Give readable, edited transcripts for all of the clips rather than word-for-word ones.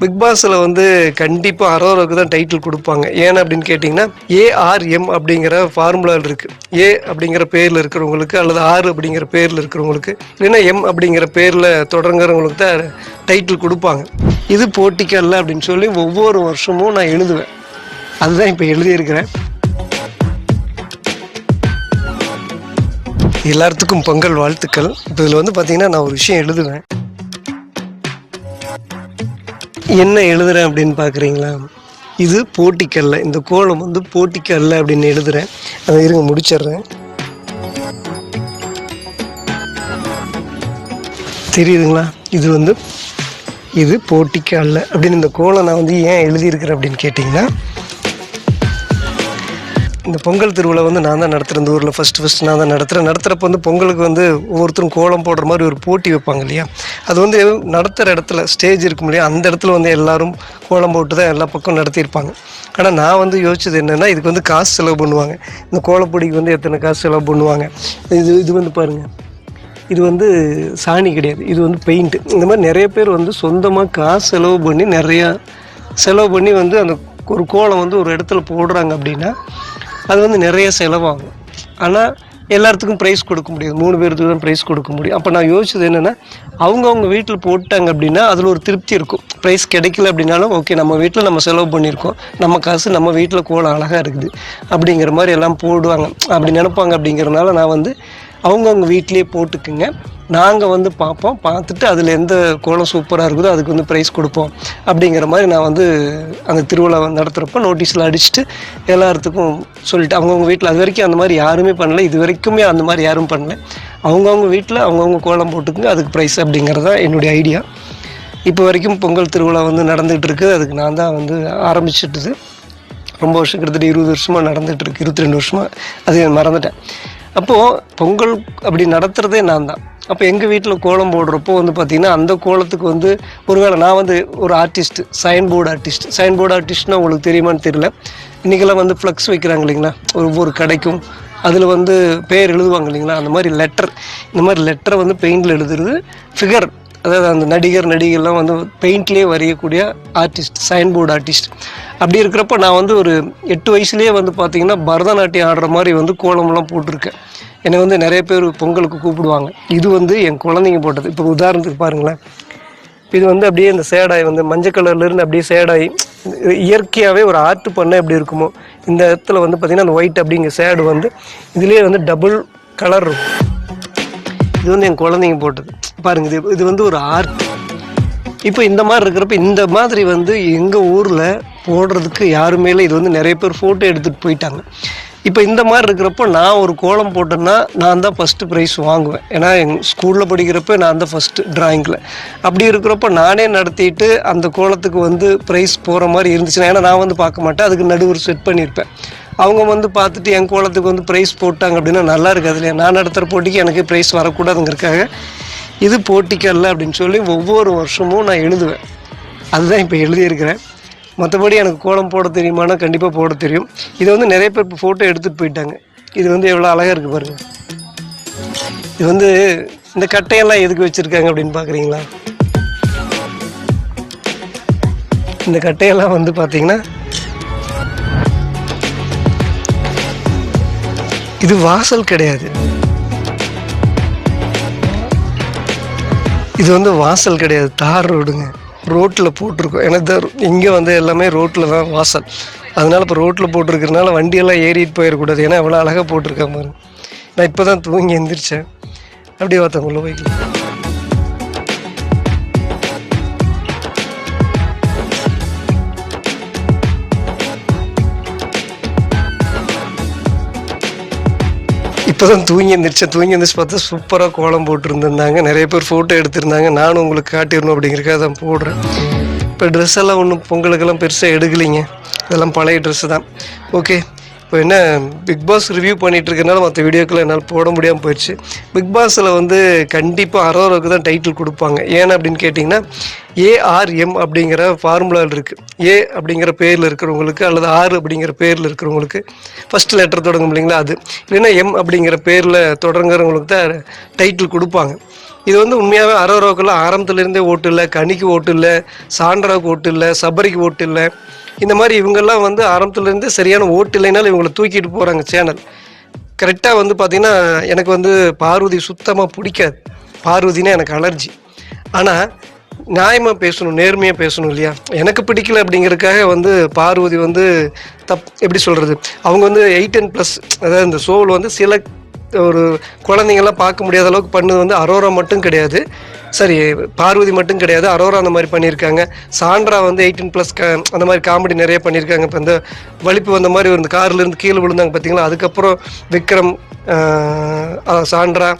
Big பாஸில் வந்து கண்டிப்பாக அரோராவுக்கு தான் டைட்டில் கொடுப்பாங்க. ஏன் அப்படின்னு கேட்டிங்கன்னா ஏஆர்எம் அப்படிங்கிற ஃபார்முலாவில் இருக்குது. ஏ அப்படிங்கிற பேரில் இருக்கிறவங்களுக்கு அல்லது ஆர் அப்படிங்கிற பேரில் இருக்கிறவங்களுக்கு இல்லைன்னா எம் அப்படிங்கிற பேரில் தொடங்குறவங்களுக்கு தான் டைட்டில் கொடுப்பாங்க. இது போட்டிக்கல்ல அப்படின்னு சொல்லி ஒவ்வொரு வருஷமும் நான் எழுதுவேன். அதுதான் இப்போ எழுதியிருக்கிறேன். எல்லாத்துக்கும் பொங்கல் வாழ்த்துக்கள். இப்போ இதில் வந்து பார்த்தீங்கன்னா நான் ஒரு விஷயம் எழுதுவேன். என்ன எழுதுறேன் அப்படின்னு பார்க்குறீங்களா? இது போட்டிக்கல்ல, இந்த கோலம் வந்து போட்டிக்கல்ல அப்படின்னு எழுதுறேன். அதை இருங்க முடிச்சிடுறேன். தெரியுதுங்களா? இது போட்டிக்கல்ல அப்படின்னு இந்த கோலம் நான் வந்து ஏன் எழுதியிருக்கிறேன் அப்படின்னு கேட்டிங்கன்னா, இந்த பொங்கல் திருவிழா வந்து நான் தான் நடத்துகிறேன். இந்த ஊரில் ஃபஸ்ட்டு நான் தான் நடத்துகிறப்ப வந்து பொங்கலுக்கு வந்து ஒவ்வொருத்தரும் கோலம் போடுற மாதிரி ஒரு போட்டி வைப்பாங்க இல்லையா? அது வந்து நடத்துகிற இடத்துல ஸ்டேஜ் இருக்கும் இல்லையா, அந்த இடத்துல வந்து எல்லோரும் கோலம் போட்டு தான் எல்லா பக்கம் நடத்தியிருப்பாங்க. ஆனால் நான் வந்து யோசிச்சது என்னென்னா, இதுக்கு வந்து காசு செலவு பண்ணுவாங்க. இந்த கோலப்பொடிக்கு வந்து எத்தனை காசு செலவு பண்ணுவாங்க. இது வந்து பாருங்கள், இது வந்து சாணி கிடையாது, இது வந்து பெயிண்ட்டு. இந்த மாதிரி நிறைய பேர் வந்து சொந்தமாக காசு செலவு பண்ணி வந்து அந்த ஒரு கோலம் வந்து ஒரு இடத்துல போடுறாங்க அப்படின்னா அது வந்து நிறைய செலவாகும். ஆனால் எல்லாத்துக்கும் ப்ரைஸ் கொடுக்க முடியாது, 3 பேருக்கு தான் ப்ரைஸ் கொடுக்க முடியும். அப்போ நான் யோசிச்சது என்னென்னா, அவங்கவுங்க வீட்டில் போட்டாங்க அப்படின்னா அதில் ஒரு திருப்தி இருக்கும். ப்ரைஸ் கிடைக்கல அப்படின்னாலும் ஓகே, நம்ம வீட்டில் நம்ம செலவு பண்ணியிருக்கோம், நம்ம காசு நம்ம வீட்டில் கோலம் அழகாக இருக்குது அப்படிங்கிற மாதிரி எல்லாம் போடுவாங்க, அப்படி நினைப்பாங்க. அப்படிங்கிறனால நான் வந்து அவங்கவுங்க வீட்லேயே போட்டுக்குங்க, நாங்கள் வந்து பார்த்துட்டு அதில் எந்த கோலம் சூப்பராக இருக்குதோ அதுக்கு வந்து ப்ரைஸ் கொடுப்போம் அப்படிங்கிற மாதிரி நான் வந்து அந்த திருவிழா நடத்துகிறப்ப நோட்டீஸில் அடிச்சுட்டு எல்லாத்துக்கும் சொல்லிட்டு, அவங்கவுங்க வீட்டில் அது வரைக்கும் அந்த மாதிரி யாருமே பண்ணல, இது வரைக்குமே அந்த மாதிரி யாரும் பண்ணல. அவங்கவுங்க வீட்டில் அவங்கவுங்க கோலம் போட்டுக்குங்க, அதுக்கு ப்ரைஸ் அப்படிங்கிறது தான் என்னுடைய ஐடியா. இப்போ வரைக்கும் பொங்கல் திருவிழா வந்து நடந்துகிட்டு இருக்குது. அதுக்கு நான் தான் வந்து ஆரம்பிச்சிட்டுது. ரொம்ப வருஷம், கிட்டத்தட்ட 20 வருஷமாக நடந்துகிட்ருக்கு, 22 வருஷமாக. அது மறந்துட்டேன். அப்போது பொங்கல் அப்படி நடத்துகிறதே நான் தான். அப்போ எங்கள் வீட்டில் கோலம் போடுறப்போ வந்து பார்த்திங்கன்னா, அந்த கோலத்துக்கு வந்து ஒருவேளை நான் வந்து ஒரு ஆர்டிஸ்ட்டு, சைன் போர்டு ஆர்டிஸ்ட்னால் உங்களுக்கு தெரியுமான்னு தெரியல. இன்றைக்கெல்லாம் வந்து ஃப்ளக்ஸ் வைக்கிறாங்க இல்லைங்களா, ஒவ்வொரு கடைக்கும், அதில் வந்து பேர் எழுதுவாங்க இல்லைங்களா, அந்த மாதிரி இந்த மாதிரி லெட்டரை வந்து பெயிண்டில் எழுதுறது ஃபிகர், அதாவது அந்த நடிகர்லாம் வந்து பெயிண்ட்லேயே வரையக்கூடிய ஆர்டிஸ்ட், சைன் போர்டு ஆர்டிஸ்ட். அப்படி இருக்கிறப்ப நான் வந்து ஒரு 8 வயசுலேயே வந்து பார்த்திங்கன்னா பரதநாட்டியம் ஆடுற மாதிரி வந்து கோலம்லாம் போட்டிருக்கேன். என்னை வந்து நிறைய பேர் பொங்கலுக்கு கூப்பிடுவாங்க. இது வந்து என் குழந்தைங்க போட்டது. இப்போ உதாரணத்துக்கு பாருங்களேன், இது வந்து அப்படியே இந்த சேடாய் வந்து மஞ்சள் கலர்லேருந்து அப்படியே சேடாகி இயற்கையாகவே ஒரு ஆர்ட் பண்ண எப்படி இருக்குமோ, இந்த இடத்துல வந்து பார்த்திங்கன்னா அந்த ஒயிட் அப்படிங்கிற சேடு வந்து இதுலேயே வந்து டபுள் கலர் இருக்கும். இது வந்து என் குழந்தைங்க போட்டது பாருங்க. இது வந்து ஒரு ஆர்ட். இப்போ இந்த மாதிரி இருக்கிறப்ப இந்த மாதிரி வந்து எங்கள் ஊரில் போடுறதுக்கு யாருமே இல்லை. இது வந்து நிறைய பேர் ஃபோட்டோ எடுத்துகிட்டு போயிட்டாங்க. இப்போ இந்த மாதிரி இருக்கிறப்போ நான் ஒரு கோலம் போட்டேன்னா நான் தான் ஃபஸ்ட்டு ப்ரைஸ் வாங்குவேன். ஏன்னா எங்கள் ஸ்கூலில் படிக்கிறப்ப நான் தான் ஃபஸ்ட்டு ட்ராயிங்கில். அப்படி இருக்கிறப்போ நானே நடத்திட்டு அந்த கோலத்துக்கு வந்து ப்ரைஸ் போகிற மாதிரி இருந்துச்சுன்னா, ஏன்னா நான் வந்து பார்க்க மாட்டேன், அதுக்கு நடுவர் செட் பண்ணியிருப்பேன். அவங்க வந்து பார்த்துட்டு என் கோலத்துக்கு வந்து ப்ரைஸ் போட்டாங்க அப்படின்னா நல்லா இருக்காது இல்லையா? நான் நடத்துகிற போட்டிக்கு எனக்கு ப்ரைஸ் வரக்கூடாதுங்கிறதுக்காக இது போட்டிக்கல்ல அப்படின்னு சொல்லி ஒவ்வொரு வருஷமும் நான் எழுதுவேன். அதுதான் இப்போ எழுதியிருக்கிறேன். மற்றபடி எனக்கு கோலம் போட தெரியுமானா கண்டிப்பாக போட தெரியும். இதை வந்து நிறைய பேர் இப்போ ஃபோட்டோ எடுத்துகிட்டு போயிட்டாங்க. இது வந்து எவ்வளோ அழகாக இருக்குது பாருங்கள். இது வந்து இந்த கட்டையெல்லாம் எதுக்கு வச்சுருக்காங்க அப்படின்னு பார்க்குறீங்களா? இந்த கட்டையெல்லாம் வந்து பார்த்திங்கன்னா, இது வாசல் கிடையாது, இது வந்து வாசல் கிடையாது, தார் ரோடுங்க. ரோட்டில் போட்டிருக்கோம். எனக்கு தான் இங்கே வந்து எல்லாமே ரோட்டில் தான் வாசல். அதனால் இப்போ ரோட்டில் போட்டிருக்கிறதுனால வண்டியெல்லாம் ஏறிட்டு போயிடக்கூடாது. ஏன்னா எவ்வளோ அழகாக போட்டிருக்கேன் பாருங்க. நான் இப்போ தான் தூங்கி எந்திரிச்சேன். அப்படியே ஒருத்தவங்கள போய்க்கலாம். இப்போ தான் தூங்கி எந்திரிச்சு பார்த்தா சூப்பராக கோலம் போட்டுருந்துருந்தாங்க. நிறைய பேர் ஃபோட்டோ எடுத்திருந்தாங்க. நானும் உங்களுக்கு காட்டிடணும் அப்படிங்கிறக்காக தான் போடுறேன். இப்போ ட்ரெஸ் எல்லாம் ஒன்றும் பொங்கலுக்கெல்லாம் பெருசாக எடுக்கலைங்க, இதெல்லாம் பழைய ட்ரெஸ்ஸு தான். ஓகே, இப்போ என்ன பிக் பாஸ் ரிவ்யூ பண்ணிகிட்டு இருக்கனால மற்ற வீடியோக்களை என்னால் போட முடியாமல் போயிடுச்சு. பிக் பாஸில் வந்து கண்டிப்பாக அரோராவுக்கு தான் டைட்டில் கொடுப்பாங்க. ஏன் அப்படின்னு கேட்டிங்கன்னா, ஏஆர்எம் அப்படிங்கிற ஃபார்முலாவில் இருக்குது. ஏ அப்படிங்கிற பேரில் இருக்கிறவங்களுக்கு அல்லது ஆர் அப்படிங்கிற பேரில் இருக்கிறவங்களுக்கு ஃபஸ்ட்டு லெட்டர் தொடங்கும் இல்லைங்களா, அது இல்லைன்னா எம் அப்படிங்கிற பேரில் தொடங்குறவங்களுக்கு தான் டைட்டில் கொடுப்பாங்க. இது வந்து உண்மையாகவே அரோராவுக்குள்ள ஆரம்பத்துலேருந்தே ஓட்டு இல்லை, கனிக்கு ஓட்டு இல்லை, சாண்ட்ராவுக்கு ஓட்டு இல்லை, சபரிக்கு ஓட்டு இல்லை. இந்த மாதிரி இவங்கெல்லாம் வந்து ஆரம்பத்துலேருந்து சரியான ஓட்டு இல்லைனாலும் இவங்களை தூக்கிட்டு போகிறாங்க சேனல். கரெக்டாக வந்து பார்த்திங்கன்னா எனக்கு வந்து பார்வதி சுத்தமாக பிடிக்காது. பார்வதினா எனக்கு அலர்ஜி. ஆனால் நியாயமாக பேசணும், நேர்மையாக பேசணும் இல்லையா? எனக்கு பிடிக்கல அப்படிங்கிறதுக்காக வந்து பார்வதி வந்து எப்படி சொல்கிறது, அவங்க வந்து 18+, அதாவது இந்த ஷோவில் வந்து சில ஒரு குழந்தைங்கள்லாம் பார்க்க முடியாத அளவுக்கு பண்ணது வந்து அரோரா மட்டும் கிடையாது, சரி பார்வதி மட்டும் கிடையாது, அரோரா அந்த மாதிரி பண்ணியிருக்காங்க. சாண்ட்ரா வந்து 18+, அந்த மாதிரி காமெடி நிறைய பண்ணியிருக்காங்க. இப்போ இந்த வலிப்பு வந்த மாதிரி ஒரு கார்லேருந்து கீழே விழுந்தாங்க பார்த்தீங்களா, அதுக்கப்புறம் விக்ரம், சாண்ட்ரா,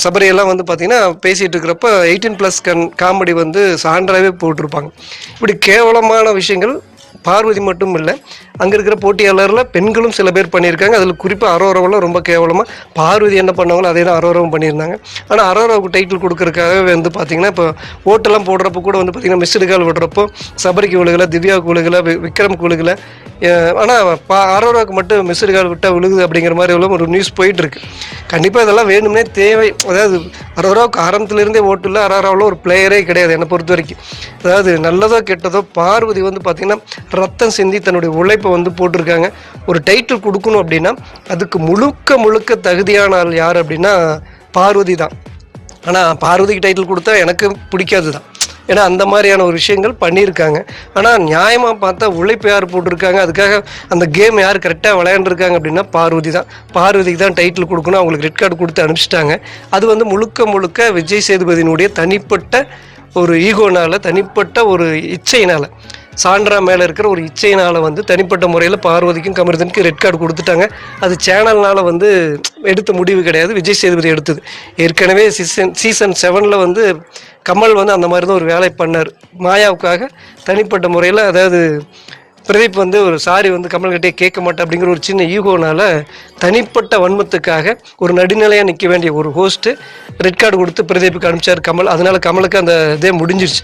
சபரியெல்லாம் வந்து பார்த்திங்கன்னா பேசிகிட்டு இருக்கிறப்ப 18+ காமெடி வந்து சான்றாகவே போட்டிருப்பாங்க. இப்படி கேவலமான விஷயங்கள் பார்வதி மட்டும் இல்லை, அங்கே இருக்கிற போட்டியாளரில் பெண்களும் சில பேர் பண்ணியிருக்காங்க. அதில் குறிப்பாக அரோராவெல்லாம் ரொம்ப கேவலமாக பார்வதி என்ன பண்ணாங்களோ அதே தான் அரோராவும் பண்ணியிருந்தாங்க. ஆனால் அரோராவுக்கு டைட்டில் கொடுக்கறதுக்காகவே வந்து பார்த்திங்கன்னா இப்போ ஓட்டெல்லாம் போடுறப்போ கூட வந்து பார்த்திங்கன்னா மிஸ்டு கால் விடுறப்போ சபரிக்கு விழுகலை, திவ்யாவுக்கு விழுகலை, விக்ரமுக்கு விழுகலை. ஆனால் அரோராவுக்கு மட்டும் மிஸ்டு கால் விட்டால் விழுகுது அப்படிங்கிற மாதிரி ஒரு நியூஸ் போயிட்டுருக்கு. கண்டிப்பாக இதெல்லாம் வேணும்னே தேவை. அதாவது அரோராவுக்கு ஆரம்பத்துலேருந்தே ஓட்டு இல்லை, அரோராவில் ஒரு பிளேயரே கிடையாது என்னை பொறுத்த வரைக்கும். அதாவது நல்லதோ கெட்டதோ பார்வதி வந்து பார்த்திங்கன்னா ரத்தம் சிந்தி தன்னுடைய உழைப்பை வந்து போட்டிருக்காங்க. ஒரு டைட்டில் கொடுக்கணும் அப்படின்னா அதுக்கு முழுக்க தகுதியான ஆள் யார் அப்படின்னா பார்வதி தான். ஆனால் பார்வதிக்கு டைட்டில் கொடுத்தா எனக்கு பிடிக்காது தான், ஏன்னா அந்த மாதிரியான ஒரு விஷயங்கள் பண்ணியிருக்காங்க. ஆனால் நியாயமாக பார்த்தா உழைப்பு யார் போட்டிருக்காங்க, அதுக்காக அந்த கேம் யார் கரெக்டாக விளையாண்டுருக்காங்க அப்படின்னா பார்வதி தான். பார்வதிக்கு தான் டைட்டில் கொடுக்கணும், அவங்களுக்கு ரெட் கார்டு கொடுத்து அனுப்பிச்சிட்டாங்க. அது வந்து முழுக்க விஜய் சேதுபதியினுடைய தனிப்பட்ட ஒரு ஈகோனால், தனிப்பட்ட ஒரு இச்சையினால், சாண்ட்ரா மேலே இருக்கிற ஒரு இச்சையினால் வந்து தனிப்பட்ட முறையில் பார்வதிக்கும் கமருதனுக்கும் ரெட் கார்டு கொடுத்துட்டாங்க. அது சேனல்னால் வந்து எடுத்த முடிவு கிடையாது, விஜய் சேதுபதி எடுத்தது. ஏற்கனவே சீசன் 7 வந்து கமல் வந்து அந்த மாதிரி தான் ஒரு வேலை பண்ணார். மாயாவுக்காக தனிப்பட்ட முறையில், அதாவது பிரதீப் வந்து ஒரு சாரி வந்து கமல்கிட்டே கேட்க மாட்டேன் அப்படிங்கிற ஒரு சின்ன ஈகோனால் தனிப்பட்ட வன்மத்துக்காக ஒரு நடுநிலையாக நிற்க வேண்டிய ஒரு ஹோஸ்ட்டு ரெட் கார்டு கொடுத்து பிரதீப்புக்கு அனுப்பிச்சார் கமல். அதனால் கமலுக்கு அந்த இதே முடிஞ்சிருச்சு.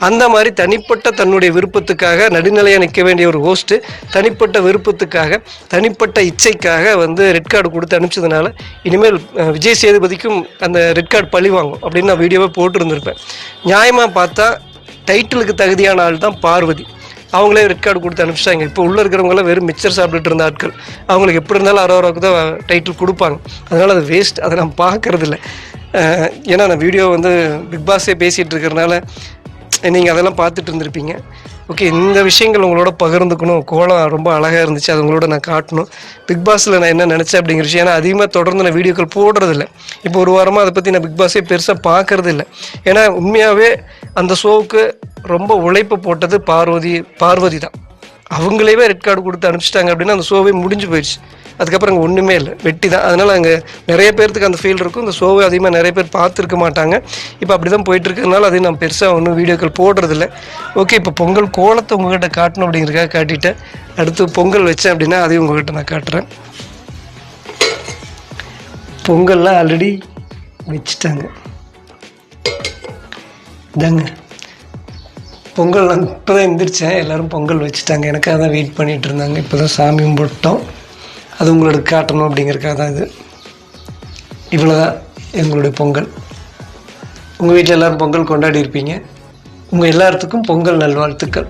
அந்த மாதிரி தனிப்பட்ட தன்னுடைய விருப்பத்துக்காக நடுநிலையாக நிற்க வேண்டிய ஒரு ஹோஸ்ட்டு தனிப்பட்ட விருப்பத்துக்காக, தனிப்பட்ட இச்சைக்காக வந்து ரெட் கார்டு கொடுத்து அனுப்பிச்சதுனால இனிமேல் விஜய் சேதுபதிக்கும் அந்த ரெட் கார்டு பழி வாங்கும் அப்படின்னு நான் வீடியோவை போட்டுருந்துருப்பேன். நியாயமாக பார்த்தா டைட்டிலுக்கு தகுதியான ஆள் தான் பார்வதி. அவங்களே ரெட் கார்டு கொடுத்து அனுப்பிச்சிட்டாங்க. இப்போ உள்ளே இருக்கிறவங்களாம் வெறும் மிக்சர் சாப்பிட்டுட்டு இருந்த ஆட்கள். அவங்களுக்கு எப்படி இருந்தாலும் அரோராவுக்கு தான் டைட்டில் கொடுப்பாங்க. அதனால் அது வேஸ்ட், அதை நான் பார்க்குறதில்ல. ஏன்னா நான் வீடியோ வந்து பிக் பாஸே பேசிகிட்டு இருக்கிறனால நீங்கள் அதெல்லாம் பார்த்துட்டு இருந்திருப்பீங்க. ஓகே, இந்த விஷயங்கள் உங்களோட பகிர்ந்துக்கணும். கோலம் ரொம்ப அழகாக இருந்துச்சு, அது உங்களோட நான் காட்டணும். பிக் பாஸில் நான் என்ன நினச்சேன் அப்படிங்கிற விஷயம், ஏன்னா அதிகமாக தொடர்ந்து நான் வீடியோக்கள் போடுறதில்ல. இப்போ ஒரு வாரமாக அதை பற்றி நான் பிக் பாஸே பெருசாக பார்க்கறது இல்லை. ஏன்னா உண்மையாகவே அந்த ஷோவுக்கு ரொம்ப உழைப்பு போட்டது பார்வதி தான். அவங்களேவே ரெட் கார்டு கொடுத்து அனுப்பிச்சிட்டாங்க அப்படின்னா அந்த ஷோவே முடிஞ்சு போயிடுச்சு. அதுக்கப்புறம் அங்கே ஒன்றுமே இல்லை, வெட்டி தான். அதனால் அங்கே நிறைய பேர்த்துக்கு அந்த ஃபீல் இருக்கும். இந்த ஷோவை அதிகமாக நிறைய பேர் பார்த்துருக்க மாட்டாங்க. இப்போ அப்படி தான் போயிட்டுருக்கிறதுனால அதையும் நான் பெருசாக ஒன்றும் வீடியோக்கள் போடுறதில்ல. ஓகே, இப்போ பொங்கல் கோலத்தை உங்கள்கிட்ட காட்டணும் அப்படிங்கிறக்காக காட்டிட்டேன். அடுத்து பொங்கல் வச்சேன் அப்படின்னா அதையும் உங்கள்கிட்ட நான் காட்டுறேன். பொங்கல்லாம் ஆல்ரெடி வச்சுட்டாங்க. இதாங்க பொங்கல். நான் இப்போ தான் எந்திரிச்சேன், எல்லோரும் பொங்கல் வச்சுட்டாங்க. எனக்காக தான் வெயிட் பண்ணிகிட்டு இருந்தாங்க. இப்போ தான் சாமி கும்பிட்டோம், அது உங்களுக்கு காட்டணும் அப்படிங்கிறக்காக தான் இது. இவ்வளோதான் எங்களுடைய பொங்கல். உங்கள் வீட்டில் எல்லோரும் பொங்கல் கொண்டாடி இருப்பீங்க. உங்கள் எல்லாத்துக்கும் பொங்கல் நல்வாழ்த்துக்கள்.